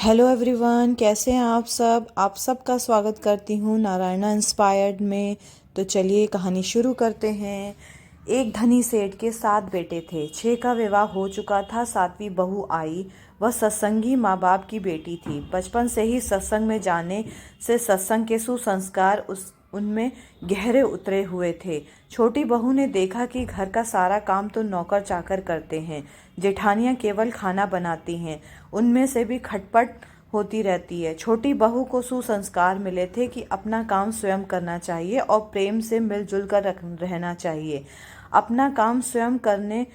Hello everyone, कैसे हैं आप सबका स्वागत करती हूँ नारायणा इंस्पायर्ड में। तो चलिए कहानी शुरू करते हैं। एक धनी सेठ के 7 बेटे थे। 6 का विवाह हो चुका था, 7वीं बहू आई। वह सत्संगी माँ बाप की बेटी थी। बचपन से ही सत्संग में जाने से सत्संग के सुसंस्कार उनमें गहरे उतरे हुए थे। छोटी बहू ने देखा कि घर का सारा काम तो नौकर चाकर करते हैं, जेठानियाँ केवल खाना बनाती हैं, उनमें से भी खटपट होती रहती है। छोटी बहू को सुसंस्कार मिले थे कि अपना काम स्वयं करना चाहिए और प्रेम से मिलजुल कर रहना चाहिए। अपना काम स्वयं करने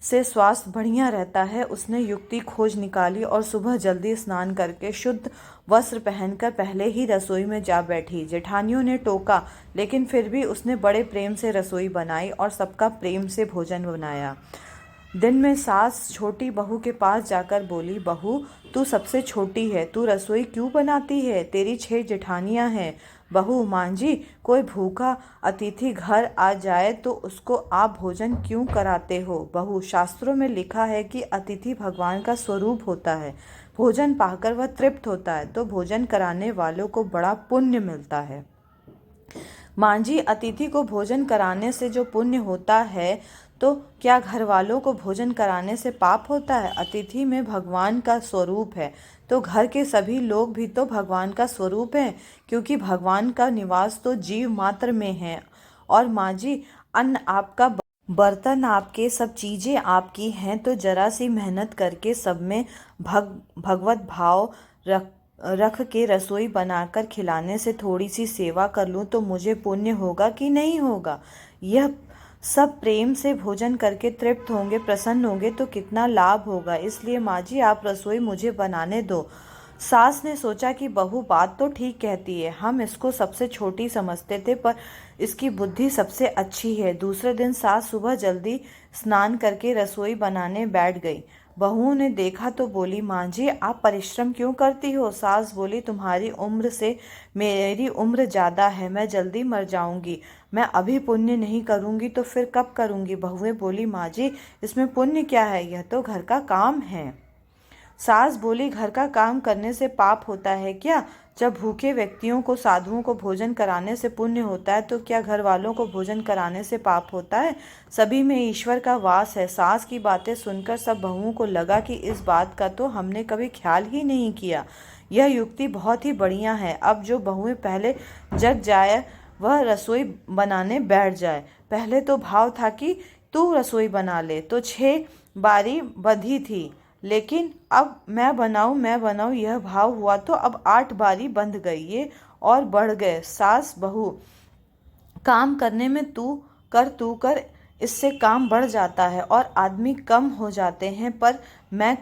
से स्वास्थ्य बढ़िया रहता है। उसने युक्ति खोज निकाली और सुबह जल्दी स्नान करके शुद्ध वस्त्र पहनकर पहले ही रसोई में जा बैठी। जेठानियों ने टोका, लेकिन फिर भी उसने बड़े प्रेम से रसोई बनाई और सबका प्रेम से भोजन बनाया। दिन में सास छोटी बहू के पास जाकर बोली, बहू तू सबसे छोटी है, तू रसोई क्यों बनाती है? तेरी 6 जेठानियां हैं। बहू, माँ जी, कोई भूखा अतिथि घर आ जाए तो उसको आप भोजन क्यों कराते हो? बहू, शास्त्रों में लिखा है कि अतिथि भगवान का स्वरूप होता है, भोजन पाकर वह तृप्त होता है, तो भोजन कराने वालों को बड़ा पुण्य मिलता है। माँ जी, अतिथि को भोजन कराने से जो पुण्य होता है, तो क्या घर वालों को भोजन कराने से पाप होता है? अतिथि में भगवान का स्वरूप है, तो घर के सभी लोग भी तो भगवान का स्वरूप हैं, क्योंकि भगवान का निवास तो जीव मात्र में है। और माँ जी, अन्न आपका, बर्तन आपके, सब चीज़ें आपकी हैं, तो जरा सी मेहनत करके सब में भगवत भाव रख के रसोई बनाकर खिलाने से थोड़ी सी सेवा कर लूँ तो मुझे पुण्य होगा कि नहीं होगा? यह सब प्रेम से भोजन करके तृप्त होंगे, प्रसन्न होंगे, तो कितना लाभ होगा। इसलिए माँ जी, आप रसोई मुझे बनाने दो। सास ने सोचा कि बहू बात तो ठीक कहती है, हम इसको सबसे छोटी समझते थे, पर इसकी बुद्धि सबसे अच्छी है। दूसरे दिन सास सुबह जल्दी स्नान करके रसोई बनाने बैठ गई। बहू ने देखा तो बोली, माँ जी, आप परिश्रम क्यों करती हो? सास बोली, तुम्हारी उम्र से मेरी उम्र ज़्यादा है, मैं जल्दी मर जाऊंगी, मैं अभी पुण्य नहीं करूंगी तो फिर कब करूंगी? बहुएं बोली, माँ जी, इसमें पुण्य क्या है, यह तो घर का काम है। सास बोली, घर का काम करने से पाप होता है क्या? जब भूखे व्यक्तियों को, साधुओं को भोजन कराने से पुण्य होता है, तो क्या घर वालों को भोजन कराने से पाप होता है? सभी में ईश्वर का वास है। सास की बातें सुनकर सब बहुओं को लगा कि इस बात का तो हमने कभी ख्याल ही नहीं किया। यह युक्ति बहुत ही बढ़िया है। अब जो बहुएं पहले जग जाए वह रसोई बनाने बैठ जाए। पहले तो भाव था कि तू रसोई बना ले, तो 6 बारी बंधी थी, लेकिन अब मैं बनाऊं यह भाव हुआ तो अब 8 बारी बंध गई, ये और बढ़ गए। सास बहू, काम करने में तू कर, इससे काम बढ़ जाता है और आदमी कम हो जाते हैं, पर मैं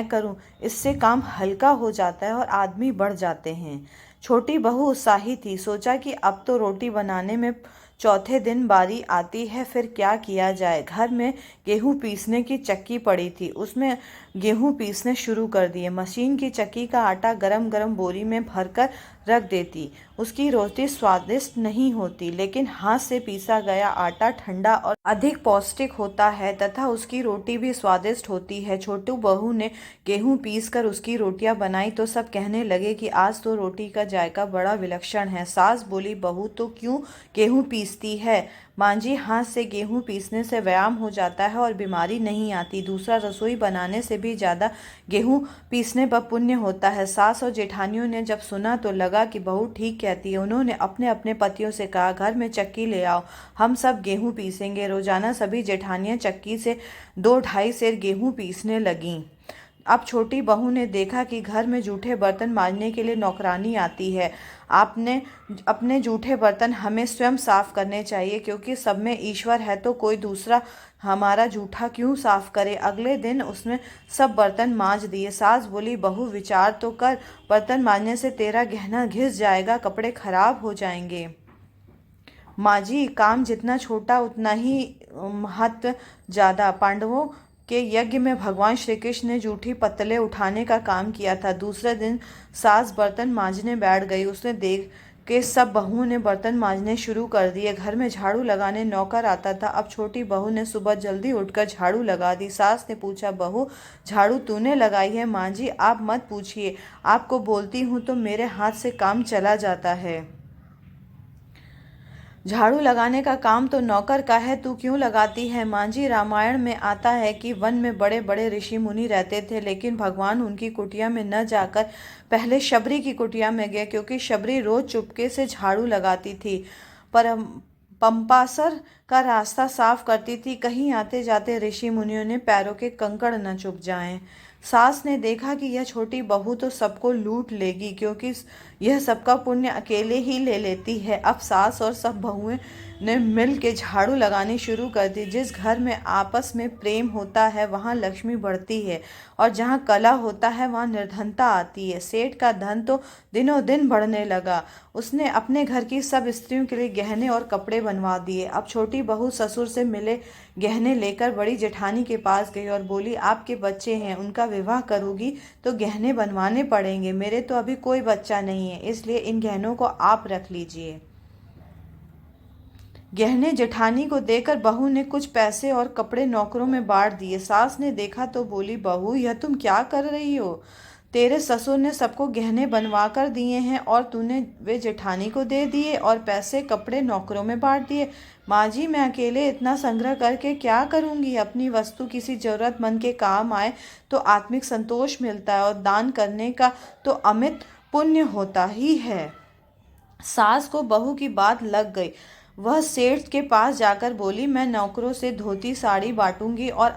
करूं, इससे काम हल्का हो जाता है और आदमी बढ़ जाते हैं। छोटी बहू उत्साही थी। सोचा कि अब तो रोटी बनाने में चौथे दिन बारी आती है, फिर क्या किया जाए। घर में गेहूं पीसने की चक्की पड़ी थी, उसमें गेहूं पीसने शुरू कर दिए। मशीन की चक्की का आटा गरम गरम बोरी में भरकर रख देती। उसकी रोटी स्वादिष्ट नहीं होती, लेकिन हाथ से पीसा गया आटा ठंडा और अधिक पौष्टिक होता है तथा उसकी रोटी भी स्वादिष्ट होती है। छोटू बहू ने गेहूं पीसकर उसकी रोटियां बनाई तो सब कहने लगे कि आज तो रोटी का जायका बड़ा विलक्षण है। सास बोली, बहू तो क्यों गेहूं पीसती है? माँ जी, हाथ से गेहूं पीसने से व्यायाम हो जाता है और बीमारी नहीं आती। दूसरा, रसोई बनाने से भी ज़्यादा गेहूं पीसने पर पुण्य होता है। सास और जेठानियों ने जब सुना तो लगा कि बहू ठीक कहती है। उन्होंने अपने अपने पतियों से कहा, घर में चक्की ले आओ, हम सब गेहूं पीसेंगे। रोजाना सभी जेठानियां चक्की से 2-2.5 सेर गेहूं पीसने लगीं। अब छोटी बहू ने देखा कि घर में जूठे बर्तन मांजने के लिए नौकरानी आती है। आपने अपने जूठे बर्तन हमें स्वयं साफ करने चाहिए, क्योंकि सब में ईश्वर है, तो कोई दूसरा हमारा जूठा क्यों साफ करे? अगले दिन उसने सब बर्तन मांज दिए। सास बोली, बहू विचार तो कर, बर्तन मांजने से तेरा गहना घिस जाएगा, कपड़े खराब हो जाएंगे। माँ जी, काम जितना छोटा उतना ही महत्व ज़्यादा। पांडवों के यज्ञ में भगवान श्री कृष्ण ने जूठी पत्तलें उठाने का काम किया था। दूसरे दिन सास बर्तन मांजने बैठ गई। उसने के सब बहुओं ने बर्तन मांजने शुरू कर दिए। घर में झाड़ू लगाने नौकर आता था। अब छोटी बहू ने सुबह जल्दी उठकर झाड़ू लगा दी। सास ने पूछा, बहू झाड़ू तूने लगाई है? माँ जी आप मत पूछिए, आपको बोलती हूँ तो मेरे हाथ से काम चला जाता है। झाड़ू लगाने का काम तो नौकर का है, तू क्यों लगाती है? माँ जी रामायण में आता है कि वन में बड़े बड़े ऋषि मुनि रहते थे, लेकिन भगवान उनकी कुटिया में न जाकर पहले शबरी की कुटिया में गए, क्योंकि शबरी रोज चुपके से झाड़ू लगाती थी, पर पंपासर का रास्ता साफ करती थी, कहीं आते जाते ऋषि मुनियों ने पैरों के कंकड़ न चुभ जाएं। सास ने देखा कि यह छोटी बहू तो सबको लूट लेगी, क्योंकि यह सबका पुण्य अकेले ही ले लेती है। अब सास और सब बहुएं ने मिल के झाड़ू लगानी शुरू कर दी। जिस घर में आपस में प्रेम होता है वहाँ लक्ष्मी बढ़ती है, और जहाँ कला होता है वहाँ निर्धनता आती है। सेठ का धन तो दिनों दिन बढ़ने लगा। उसने अपने घर की सब स्त्रियों के लिए गहने और कपड़े बनवा दिए। अब छोटी बहू ससुर से मिले गहने लेकर बड़ी जेठानी के पास गई और बोली, आपके बच्चे हैं, उनका विवाह करोगी तो गहने बनवाने पड़ेंगे। मेरे तो अभी कोई बच्चा नहीं है, इसलिए इन गहनों को आप रख लीजिए। गहने जेठानी को देकर बहू ने कुछ पैसे और कपड़े नौकरों में बांट दिए। सास ने देखा तो बोली, बहू यह तुम क्या कर रही हो? तेरे ससुर ने सबको गहने बनवा कर दिए हैं और तूने वे जेठानी को दे दिए और पैसे कपड़े नौकरों में बांट दिए। माँ जी मैं अकेले इतना संग्रह करके क्या करूँगी? अपनी वस्तु किसी जरूरतमंद के काम आए तो आत्मिक संतोष मिलता है, और दान करने का तो अमित पुण्य होता ही है। सास को बहू की बात लग गई। वह सेठ के पास जाकर बोली, मैं नौकरों से धोती साड़ी बांटूंगी और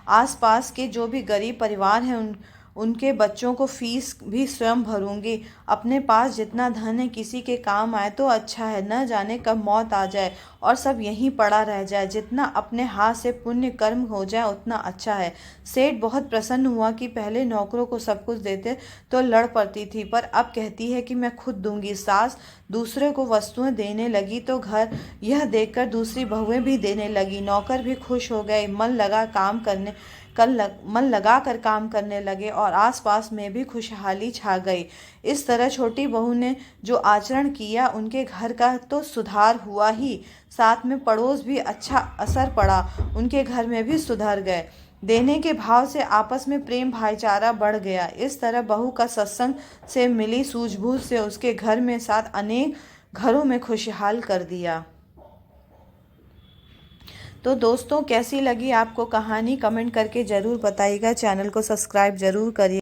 आस पास के जो भी गरीब परिवार हैं उनके बच्चों को फीस भी स्वयं भरूंगी। अपने पास जितना धन है किसी के काम आए तो अच्छा है, न जाने कब मौत आ जाए और सब यहीं पड़ा रह जाए। जितना अपने हाथ से पुण्य कर्म हो जाए उतना अच्छा है। सेठ बहुत प्रसन्न हुआ कि पहले नौकरों को सब कुछ देते तो लड़ पड़ती थी, पर अब कहती है कि मैं खुद दूंगी। सास दूसरे को वस्तुएं देने लगी तो घर यह देखकर दूसरी बहुएं भी देने लगी। नौकर भी खुश हो गए, मन लगा कर काम करने लगे और आसपास में भी खुशहाली छा गई। इस तरह छोटी बहू ने जो आचरण किया उनके घर का तो सुधार हुआ ही, साथ में पड़ोस भी अच्छा असर पड़ा, उनके घर में भी सुधर गए। देने के भाव से आपस में प्रेम भाईचारा बढ़ गया। इस तरह बहू का सत्संग से मिली सूझबूझ से उसके घर में साथ अनेक घरों में खुशहाल कर दिया। तो दोस्तों कैसी लगी आपको कहानी? कमेंट करके ज़रूर बताइएगा। चैनल को सब्सक्राइब ज़रूर करिए।